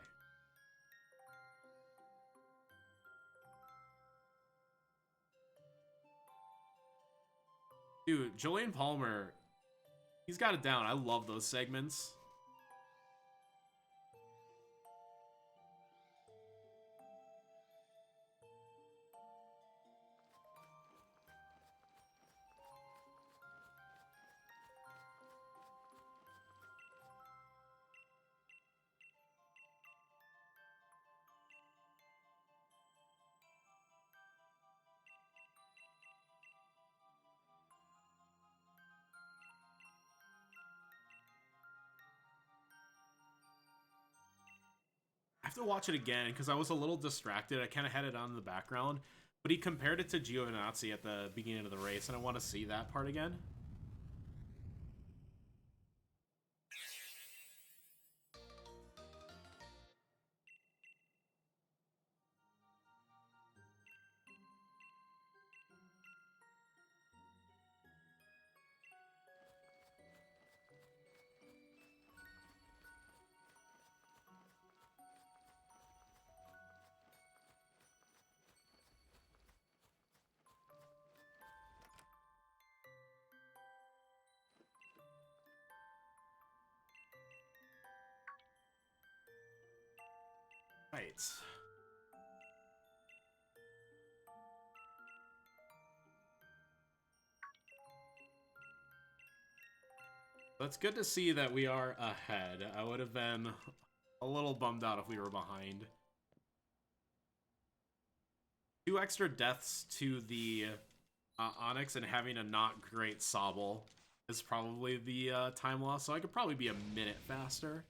Dude, Julian Palmer, he's got it down. I love those segments. I have to watch it again because I was a little distracted. I kind of had it on in the background, but he compared it to Giovinazzi at the beginning of the race, and I want to see that part again. Right. It's good to see that we are ahead. I would have been a little bummed out if we were behind. 2 extra deaths to the Onyx and having a not great Sobble is probably the time loss, so I could probably be a minute faster.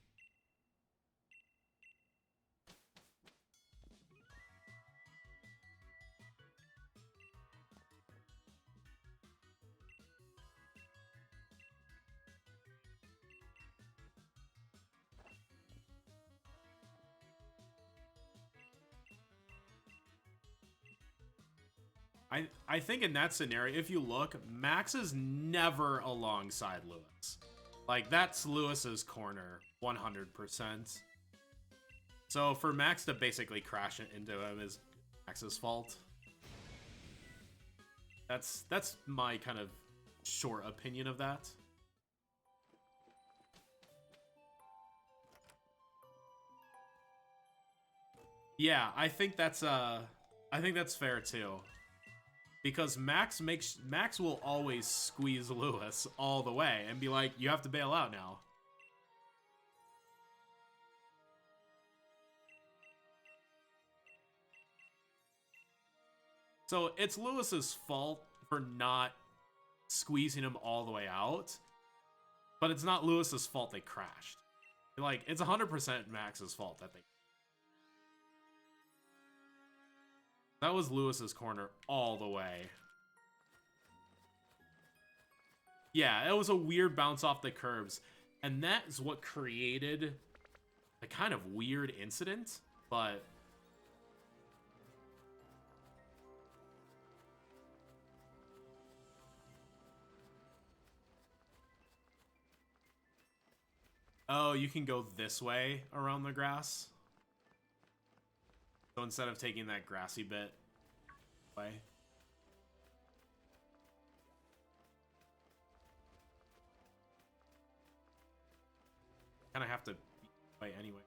I think in that scenario, if you look, Max is never alongside Lewis. Like, that's Lewis's corner, 100%. So for Max to basically crash into him is Max's fault. That's my kind of short opinion of that. Yeah, I think that's fair too. Because Max will always squeeze Lewis all the way and be like, you have to bail out now. So it's Lewis's fault for not squeezing him all the way out, but it's not Lewis's fault they crashed. Like, it's 100% Max's fault that they. That was Lewis's corner all the way. Yeah, it was a weird bounce off the curbs. And that is what created a kind of weird incident, but... Oh, you can go this way around the grass? So instead of taking that grassy bit way. Kind of have to way anyway.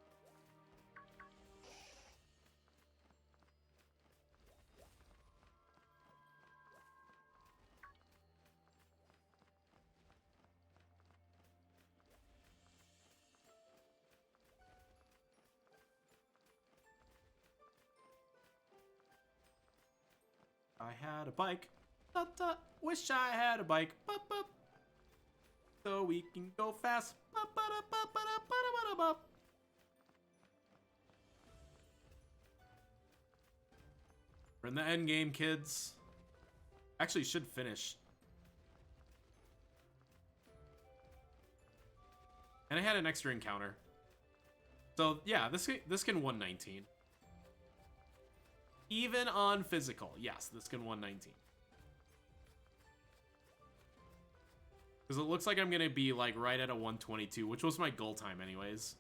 I had a bike. Da, da. Wish I had a bike. Bup, bup. So we can go fast. Bup, ba, da, bup, ba, da, ba, da, ba, da, bup. We're in the end game, kids. Actually, should finish. And I had an extra encounter. So yeah, this can 119. Even on physical, yes, this can 119. Because it looks like I'm gonna be like right at a 122, which was my goal time anyways.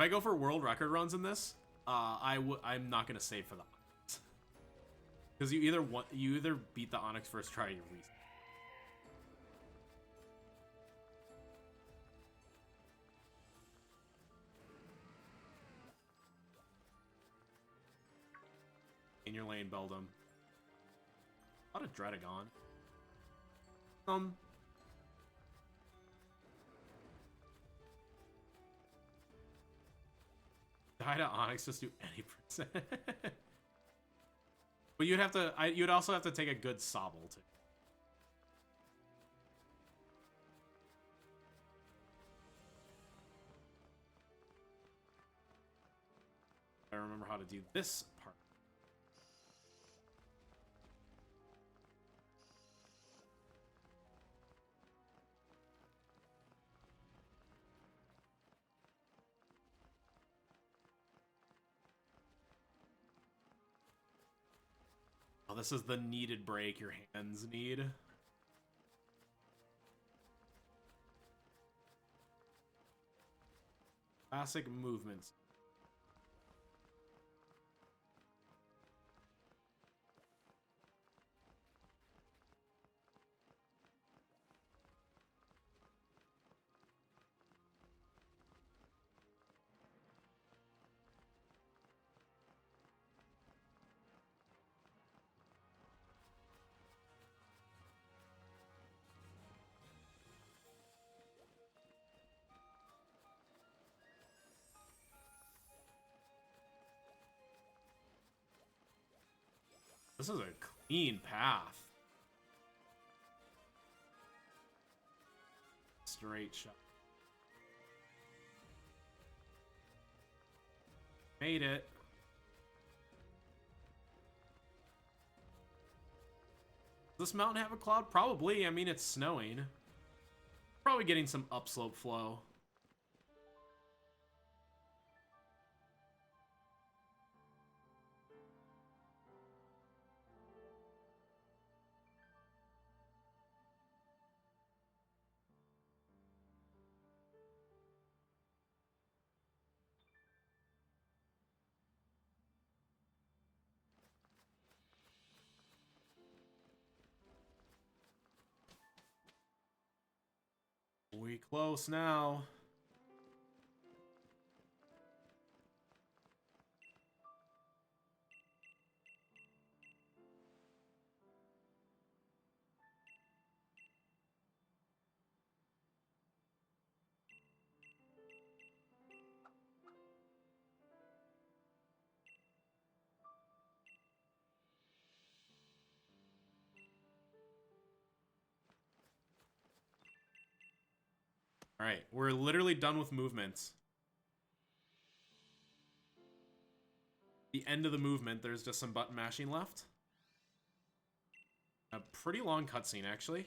If I go for world record runs in this, I'm not gonna save for the Onyx. Because you either beat the Onyx first try or you reset. In your lane, Beldum. A lot of Dredagon. Die to Onyx, just do any percent. But you'd have to. You'd also have to take a good Sobble too. I remember how to do this part. Oh, this is the needed break your hands need. Classic movements. This is a clean path. Straight shot. Made it. Does this mountain have a cloud? Probably. I mean, it's snowing. Probably getting some upslope flow. We close now. All right, we're literally done with movements. The end of the movement, there's just some button mashing left. A pretty long cutscene, actually.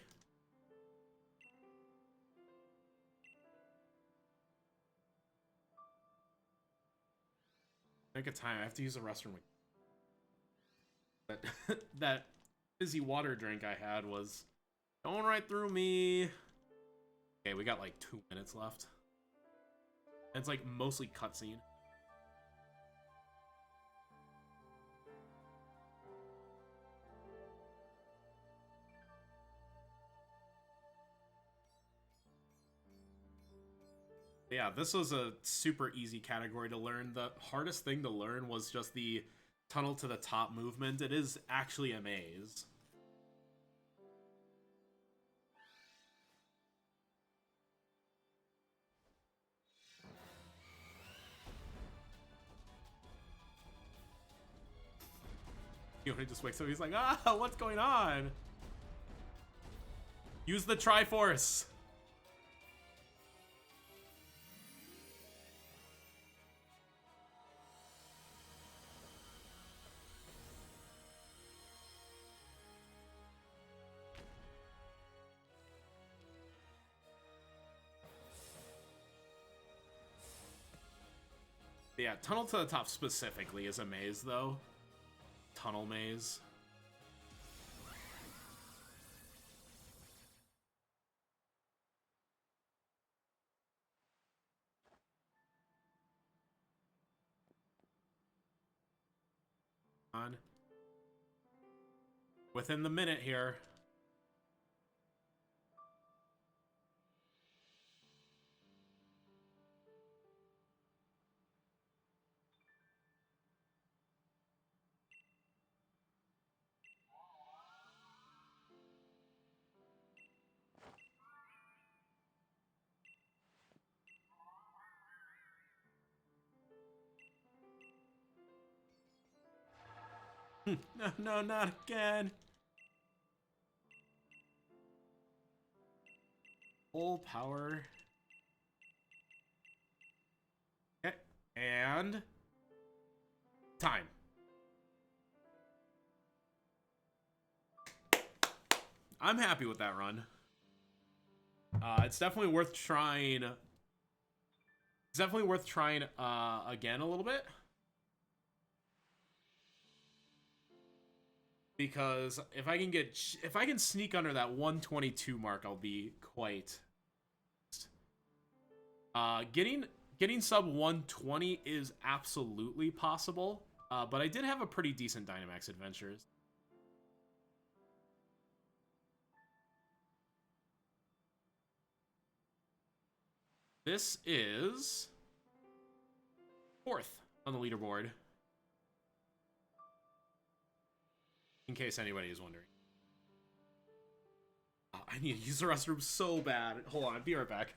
Take a time. I have to use the restroom. That fizzy water drink I had was going right through me. Okay, we got like 2 minutes left. And it's like mostly cutscene. Yeah, this was a super easy category to learn. The hardest thing to learn was just the tunnel to the top movement. It is actually a maze. He just wakes up, he's like, ah, what's going on? Use the Triforce! Yeah, tunnel to the top specifically is a maze, though. Tunnel maze. Within the minute here. No, no, not again. Full power. Okay. And time. I'm happy with that run. It's definitely worth trying. It's definitely worth trying again a little bit. Because if I can sneak under that 122 mark, I'll be quite. Getting sub 120 is absolutely possible. But I did have a pretty decent Dynamax Adventures. This is 4th on the leaderboard. In case anybody is wondering. Oh, I need to use the restroom so bad. Hold on, I'll be right back.